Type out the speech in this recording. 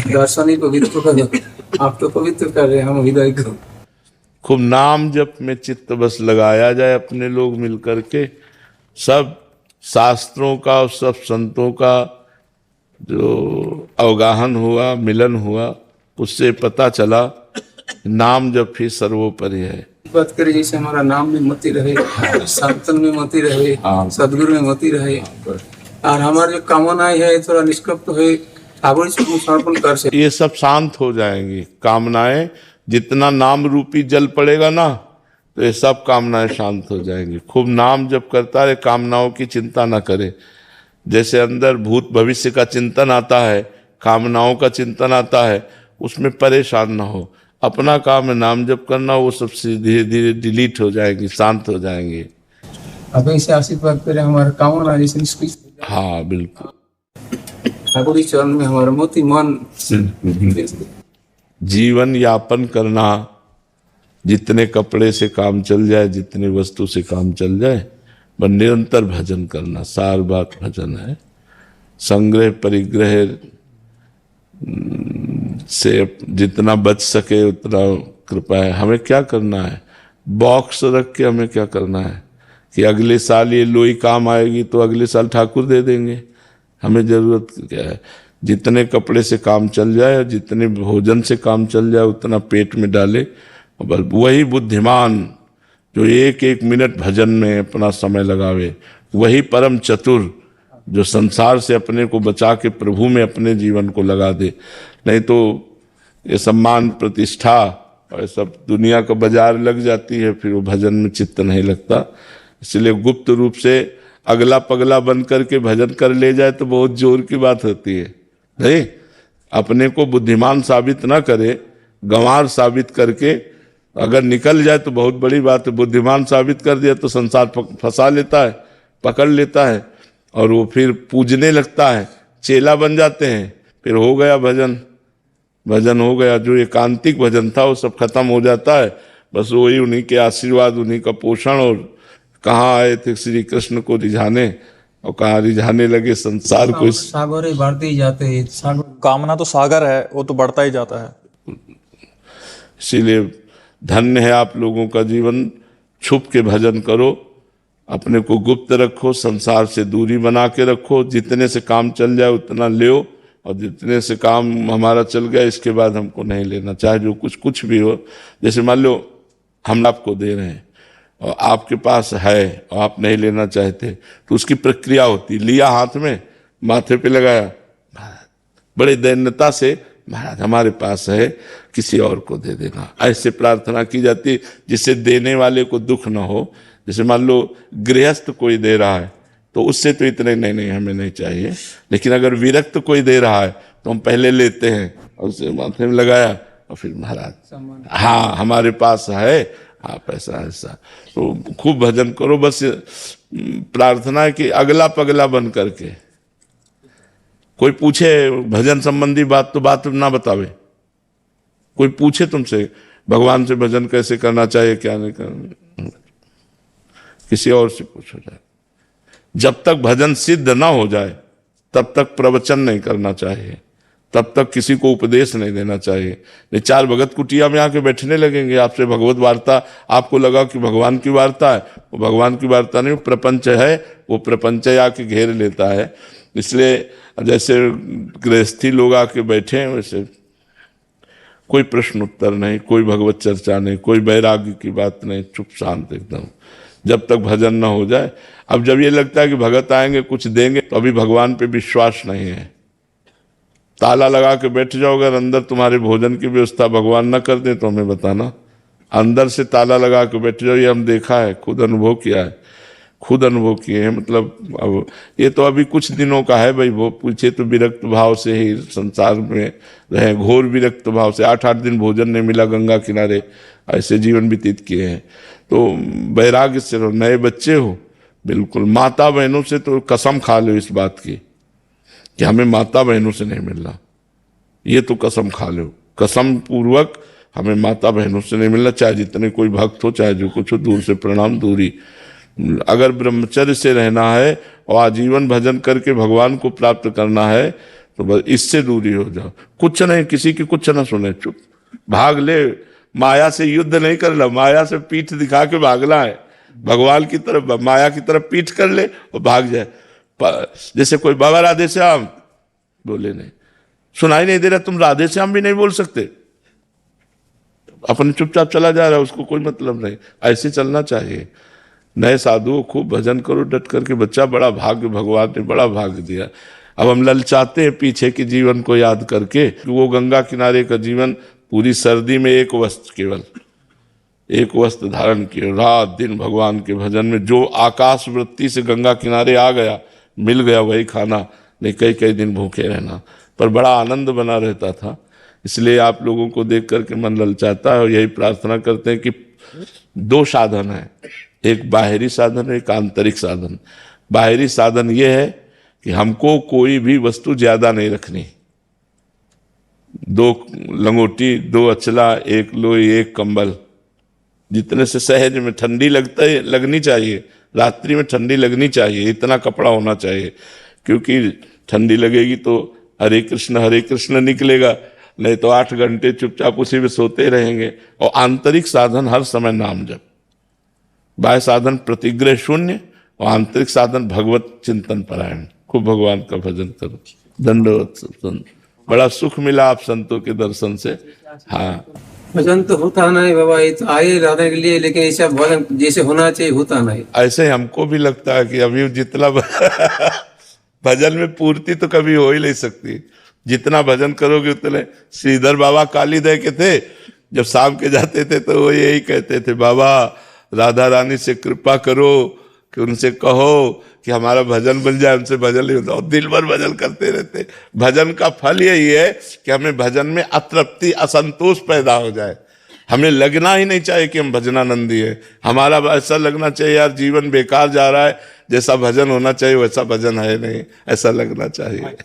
दर्शन ही पवित्र कर, आप तो पवित्र कर रहे हैं हम हृदय को। खूब नाम जप में चित्त बस लगाया जाए अपने लोग मिल करके। सब शास्त्रों का और सब संतों का जो अवगाहन हुआ, मिलन हुआ, उससे पता चला नाम जप ही सर्वोपरि है। बात करें जैसे हमारा नाम में मति रहे, संतन में मति रहे, सदगुरु में मति रहे, और हमारे जो कामनाएं है थोड़ा निष्कपट है, ठाकुर जी को समर्पण कर से ये सब शांत हो जाएंगी कामनाएं। जितना नाम रूपी जल पड़ेगा ना, तो ये सब कामनाएं शांत हो जाएंगी। खूब नाम जप करता रहे, कामनाओं की चिंता ना करे। जैसे अंदर भूत भविष्य का चिंतन आता है, कामनाओं का चिंतन आता है, उसमें परेशान ना हो। अपना काम है नाम जप करना, वो सब धीरे धीरे डिलीट हो जाएंगी, शांत हो जाएंगे। अब ऐसे आशीर्वाद करें हमारे कामना जैसे निष्कृत। हाँ बिल्कुल। ठाकुर जी चरण में हमारा मोती मन जीवन यापन करना, जितने कपड़े से काम चल जाए, जितने वस्तु से काम चल जाए, पर निरंतर भजन करना, सार बात भजन है। संग्रह परिग्रह से जितना बच सके उतना कृपा है। हमें क्या करना है, बॉक्स रख के हमें क्या करना है कि अगले साल ये लोई काम आएगी तो अगले साल ठाकुर दे देंगे। हमें जरूरत क्या है, जितने कपड़े से काम चल जाए और जितने भोजन से काम चल जाए उतना पेट में डाले। और वही बुद्धिमान जो एक एक मिनट भजन में अपना समय लगावे, वही परम चतुर जो संसार से अपने को बचा के प्रभु में अपने जीवन को लगा दे। नहीं तो ये सम्मान प्रतिष्ठा और सब दुनिया का बाजार लग जाती है, फिर वो भजन में चित्त नहीं लगता। इसलिए गुप्त रूप से अगला पगला बन करके भजन कर ले जाए तो बहुत जोर की बात होती है। नहीं, अपने को बुद्धिमान साबित ना करे, गंवार साबित करके अगर निकल जाए तो बहुत बड़ी बात है। बुद्धिमान साबित कर दिया तो संसार फंसा लेता है, पकड़ लेता है, और वो फिर पूजने लगता है, चेला बन जाते हैं। फिर हो गया भजन, भजन हो गया। जो एकांतिक भजन था वो सब खत्म हो जाता है। बस वही उन्हीं के आशीर्वाद, उन्हीं का पोषण। और कहाँ आए थे श्री कृष्ण को रिझाने, और कहाँ रिझाने लगे संसार को। सागर ही बढ़ते ही जाते हैं। सागर कामना तो सागर है, वो तो बढ़ता ही जाता है। इसीलिए धन्य है आप लोगों का जीवन। छुप के भजन करो, अपने को गुप्त रखो, संसार से दूरी बना के रखो। जितने से काम चल जाए उतना लो, और जितने से काम हमारा चल गया इसके बाद हमको नहीं लेना, चाहे जो कुछ भी हो। जैसे मान लो हम आपको दे रहे हैं और आपके पास है और आप नहीं लेना चाहते, तो उसकी प्रक्रिया होती, लिया हाथ में, माथे पे लगाया, बड़े दैन्यता से महाराज हमारे पास है, किसी और को दे देना। ऐसे प्रार्थना की जाती है जिससे देने वाले को दुख न हो। जैसे मान लो गृहस्थ कोई दे रहा है तो उससे तो इतने नहीं हमें नहीं चाहिए, लेकिन अगर विरक्त कोई दे रहा है तो हम पहले लेते हैं और उसे माथे में लगाया और फिर महाराज हाँ हमारे पास है, हाँ पैसा ऐसा। तो खूब भजन करो। बस प्रार्थना है कि अगला पगला बन करके कोई पूछे भजन संबंधी बात तो बात ना बतावे। कोई पूछे तुमसे भगवान से भजन कैसे करना चाहिए, क्या नहीं करना, किसी और से पूछो जाए। जब तक भजन सिद्ध ना हो जाए तब तक प्रवचन नहीं करना चाहिए, तब तक किसी को उपदेश नहीं देना चाहिए। नहीं, चार भगत कुटिया में आके बैठने लगेंगे आपसे भगवत वार्ता, आपको लगा कि भगवान की वार्ता है, वो भगवान की वार्ता नहीं, वो प्रपंच है। वो प्रपंच आके घेर लेता है। इसलिए जैसे गृहस्थी लोग आके बैठे हैं वैसे कोई प्रश्न उत्तर नहीं, कोई भगवत चर्चा नहीं, कोई वैराग्य की बात नहीं, चुप शांत एकदम, जब तक भजन न हो जाए। अब जब ये लगता है कि भगत आएंगे कुछ देंगे तो अभी भगवान पे विश्वास नहीं है। ताला लगा के बैठ जाओ, अगर अंदर तुम्हारे भोजन की व्यवस्था भगवान न कर दे तो हमें बताना। अंदर से ताला लगा के बैठ जाओ, ये हम देखा है, खुद अनुभव किया है, खुद अनुभव किए हैं। मतलब अब ये तो अभी कुछ दिनों का है भाई। वो पूछे तो विरक्त भाव से ही संसार में रहे, घोर विरक्त भाव से 8-8 दिन भोजन नहीं मिला, गंगा किनारे ऐसे जीवन व्यतीत किए हैं। तो वैराग्य से रहो। नए बच्चे हो, बिल्कुल माता बहनों से तो कसम खा लो इस बात की कि हमें माता बहनों से नहीं मिलना, ये तो कसम खा लो, कसम पूर्वक हमें माता बहनों से नहीं मिलना। चाहे जितने कोई भक्त हो, चाहे जो कुछ हो, दूर से प्रणाम, दूरी। अगर ब्रह्मचर्य से रहना है और आजीवन भजन करके भगवान को प्राप्त करना है तो बस इससे दूरी हो जाओ। कुछ नहीं, किसी की कुछ ना सुने, चुप भाग ले। माया से युद्ध नहीं करना, माया से पीठ दिखा के भागना है। भगवान की तरफ, माया की तरफ पीठ कर ले और भाग जाए। जैसे कोई बाबा राधे श्याम बोले, नहीं सुनाई नहीं दे रहा, तुम राधे श्याम भी नहीं बोल सकते, अपने चुपचाप चला जा रहा है, उसको कोई मतलब नहीं। ऐसे चलना चाहिए। नए साधुओं खूब भजन करो डट करके, बच्चा बड़ा भाग्य, भगवान ने बड़ा भाग्य दिया। अब हम ललचाते हैं पीछे के जीवन को याद करके, वो गंगा किनारे का जीवन, पूरी सर्दी में एक वस्त्र, केवल एक वस्त्र धारण किए, रात दिन भगवान के भजन में। जो आकाश वृत्ति से गंगा किनारे आ गया, मिल गया वही खाना, नहीं कई कई दिन भूखे रहना, पर बड़ा आनंद बना रहता था। इसलिए आप लोगों को देख करके मन ललचाता है। और यही प्रार्थना करते हैं कि दो साधन है, एक बाहरी साधन है, एक आंतरिक साधन। बाहरी साधन यह है कि हमको कोई भी वस्तु ज्यादा नहीं रखनी। 2 लंगोटी, 2 अचला, 1 लोई, 1 कंबल, जितने से सहज में ठंडी लगनी चाहिए, रात्रि में ठंडी लगनी चाहिए, इतना कपड़ा होना चाहिए। क्योंकि ठंडी लगेगी तो हरे कृष्ण निकलेगा, नहीं तो 8 घंटे चुपचाप उसी में सोते रहेंगे। और आंतरिक साधन हर समय नाम जप, बाह्य साधन प्रतिग्रह शून्य, और आंतरिक साधन भगवत चिंतन परायण। खूब भगवान का भजन करो। दंडवत संत, बड़ा सुख मिला आप संतों के दर्शन से। हाँ, भजन तो होता नहीं बाबा, ये तो आए राधे के लिए, लेकिन ऐसा भजन जैसे होना चाहिए होता नहीं। ऐसे हमको भी लगता है कि अभी जितना भजन में पूर्ति तो कभी हो ही नहीं सकती। जितना भजन करोगे उतने। श्रीधर बाबा कालीदय के थे, जब शाम के जाते थे तो वो यही कहते थे, बाबा राधा रानी से कृपा करो कि उनसे कहो कि हमारा भजन बन जाए, उनसे भजन नहीं होता। और दिल भर भजन करते रहते। भजन का फल यही है कि हमें भजन में अतृप्ति, असंतोष पैदा हो जाए। हमें लगना ही नहीं चाहिए कि हम भजनानंदी है। हमारा ऐसा लगना चाहिए यार जीवन बेकार जा रहा है, जैसा भजन होना चाहिए वैसा भजन है नहीं, ऐसा लगना चाहिए।